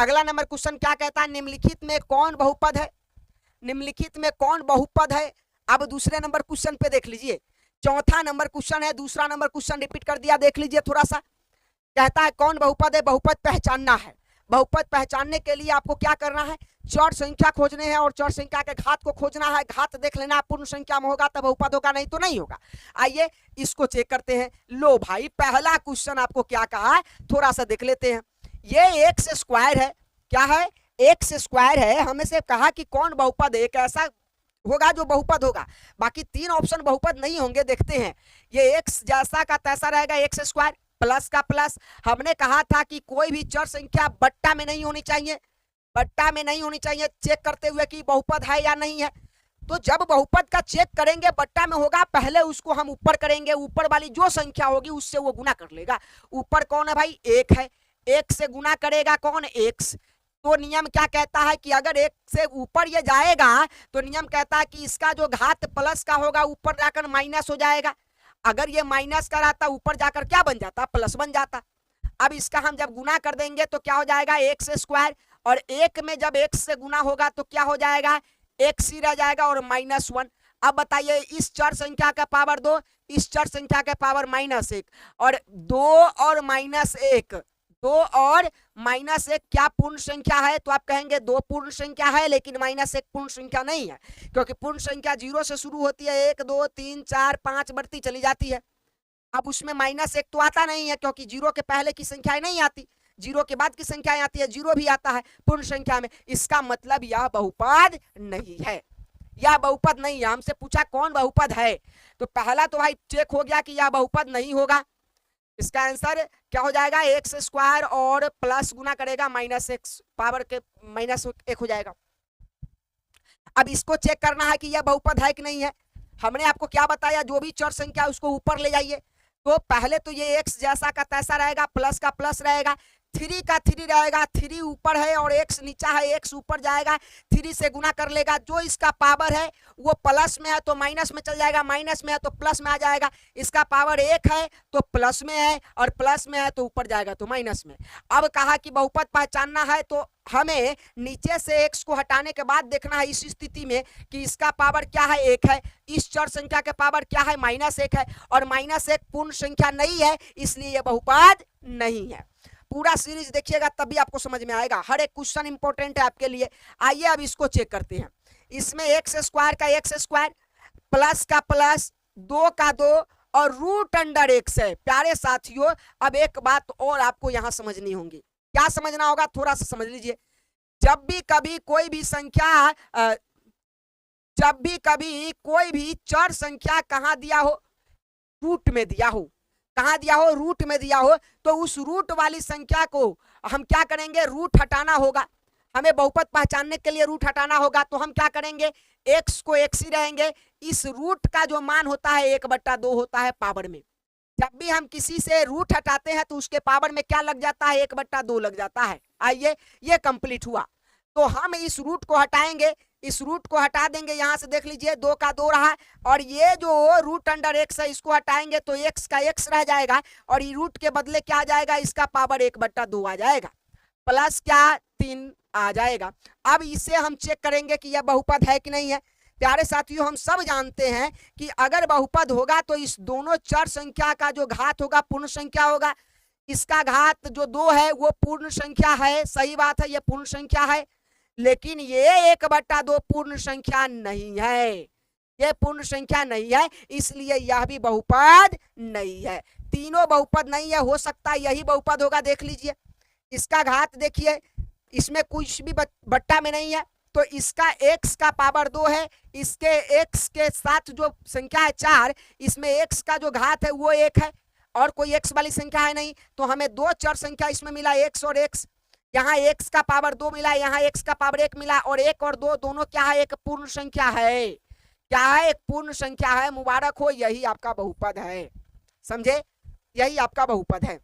अगला number question क्या कहता है, निम्नलिखित में कौन बहुपद है, निम्नलिखित में कौन बहुपद है। अब दूसरे नंबर क्वेश्चन पे देख लीजिए, चौथा नंबर क्वेश्चन है, दूसरा नंबर क्वेश्चन रिपीट कर दिया, देख लीजिए थोड़ा सा। कहता है कौन बहुपद है, बहुपद पहचानना है। बहुपद पहचानने के लिए आपको क्या करना है, चर संख्या खोजने हैं और चर संख्या के घात को खोजना है। घात देख लेना, पूर्ण संख्या में होगा तब बहुपद होगा, नहीं तो नहीं होगा। आइए इसको चेक करते हैं। लो भाई, पहला क्वेश्चन आपको क्या कहा है, थोड़ा सा देख लेते हैं। ये एक्स स्क्वायर है, क्या है, एक्स स्क्वायर है। हमें से कहा कि कौन बहुपद है, एक ऐसा होगा जो बहुपद होगा, बाकी तीन ऑप्शन बहुपद नहीं होंगे। देखते हैं, ये एक्स जैसा का तैसा रहेगा, एक्स स्क्वायर प्लस का प्लस। हमने कहा था कि कोई भी चर संख्या बट्टा में नहीं होनी चाहिए, बट्टा में नहीं होनी चाहिए, चेक करते हुए कि बहुपद है या नहीं है। तो जब बहुपद का चेक करेंगे बट्टा में होगा, पहले उसको हम ऊपर करेंगे, ऊपर वाली जो संख्या होगी उससे वो गुना कर लेगा। ऊपर कौन है भाई, एक है, एक से गुना करेगा कौन, एक्स। तो नियम क्या कहता है कि अगर एक से ऊपर ये जाएगा तो नियम कहता है कि इसका जो घात प्लस का होगा ऊपर जाकर माइनस हो जाएगा। अगर ये माइनस का रहता ऊपर जाकर क्या बन जाता, प्लस बन जाता। अब इसका हम जब गुना कर देंगे तो क्या हो जाएगा, एक्स स्क्वायर, और एक में जब एक्स से गुना होगा तो क्या हो जाएगा, एक्स ही रह जाएगा और -1। अब बताइए, इस चर संख्या का पावर 2, इस चर संख्या का पावर -1, और 2 और -1, 2 और -1 क्या पूर्ण संख्या है, तो आप कहेंगे 2 पूर्ण संख्या है, लेकिन -1 पूर्ण संख्या नहीं है, क्योंकि पूर्ण संख्या 0 से शुरू होती है, 1 2 3 4 5 बढ़ती चली जाती है। अब उसमें -1 तो आता नहीं है, क्योंकि 0 के पहले की संख्याएं नहीं आती, 0 के बाद की संख्याएं आती है, 0 भी आता है पूर्ण संख्या में। इसका मतलब यह बहुपद नहीं है, यह बहुपद नहीं है। हमसे पूछा कौन बहुपद है, तो पहला तो भाई चेक हो गया कि यह बहुपद नहीं होगा। इसका आंसर क्या हो जाएगा, एक्स स्क्वायर और प्लस गुना करेगा -x, पावर के -1 हो जाएगा। अब इसको चेक करना है कि यह बहुपद है कि नहीं है। हमने आपको क्या बताया, जो भी चर संख्या उसको ऊपर ले जाइए। तो पहले तो ये एक्स जैसा का तैसा रहेगा, प्लस का प्लस रहेगा, 3 का 3 रहेगा, 3 ऊपर है और एक्स नीचा है, एक्स ऊपर जाएगा, 3 से गुना कर लेगा। जो इसका पावर है वो प्लस में है तो माइनस में चल जाएगा, माइनस में है तो प्लस में आ जाएगा। इसका पावर 1 है तो प्लस में है, और प्लस में है तो ऊपर जाएगा तो माइनस में। अब कहा कि बहुपद पहचानना है, तो हमें नीचे से एक्स को हटाने के बाद देखना है इस स्थिति में कि इसका पावर क्या है, 1 है, इस चर संख्या के पावर क्या है, -1 है, और -1 पूर्ण संख्या नहीं है, इसलिए यह बहुपद नहीं है। पूरा सीरीज देखिएगा तभी आपको समझ में आएगा, हर एक क्वेश्चन इंपॉर्टेंट है आपके लिए। आइए अब इसको चेक करते हैं। इसमें एक्स स्क्वायर का एक्स स्क्वायर, प्लस का प्लस, 2 का 2 और √x है। प्यारे साथियों, अब एक बात और आपको यहां समझनी होगी। क्या समझना होगा, थोड़ा सा समझ लीजिए। जब भी कभी कोई भी संख्या, जब भी कभी कोई भी चर संख्या कहां दिया हो, रूट में दिया हो, कहां दिया हो, रूट में दिया हो, तो उस रूट वाली संख्या को हम क्या करेंगे, रूट हटाना होगा। हमें बहुपद पहचानने के लिए रूट हटाना होगा, तो हम क्या करेंगे, एक्स को एक्स ही रहेंगे। इस रूट का जो मान होता है 1/2 होता है पावर में। जब भी हम किसी से रूट हटाते हैं तो उसके पावर में क्या लग जाता है, 1/2 लग जाता है। आइए, ये कंप्लीट हुआ, तो हम इस रूट को हटाएंगे, इस रूट को हटा देंगे। यहां से देख लीजिए 2 का 2 रहा, और ये जो √x है इसको हटाएंगे तो x का x रह जाएगा, और ये रूट के बदले क्या आ जाएगा, इसका पावर 1/2 आ जाएगा, प्लस क्या 3 आ जाएगा। अब इसे हम चेक करेंगे कि यह बहुपद है कि नहीं है। प्यारे साथियों, हम सब जानते हैं कि अगर बहुपद होगा तो इस दोनों चर संख्या का जो घात होगा पूर्ण संख्या होगा। इसका घात जो 2 है वो पूर्ण संख्या है, सही बात है, ये पूर्ण संख्या है, लेकिन ये 1/2 पूर्ण संख्या नहीं है, ये पूर्ण संख्या नहीं है, इसलिए यह भी बहुपद नहीं है। तीनों बहुपद नहीं है, हो सकता है यही बहुपद होगा। देख लीजिए, इसका घात देखिए, इसमें कुछ भी बट्टा में नहीं है, तो इसका x का पावर 2 है, इसके x के साथ जो संख्या है 4, इसमें x का जो घात है वो 1 है, और कोई x वाली संख्या है नहीं। तो हमें 2 चर संख्या इसमें मिला, x और x। यहाँ x का पावर 2 मिला, यहाँ x का पावर 1 मिला, और 1 और 2 दोनों क्या है, एक पूर्ण संख्या है। क्या है, एक पूर्ण संख्या है। मुबारक हो, यही आपका बहुपद है। समझे, यही आपका बहुपद है।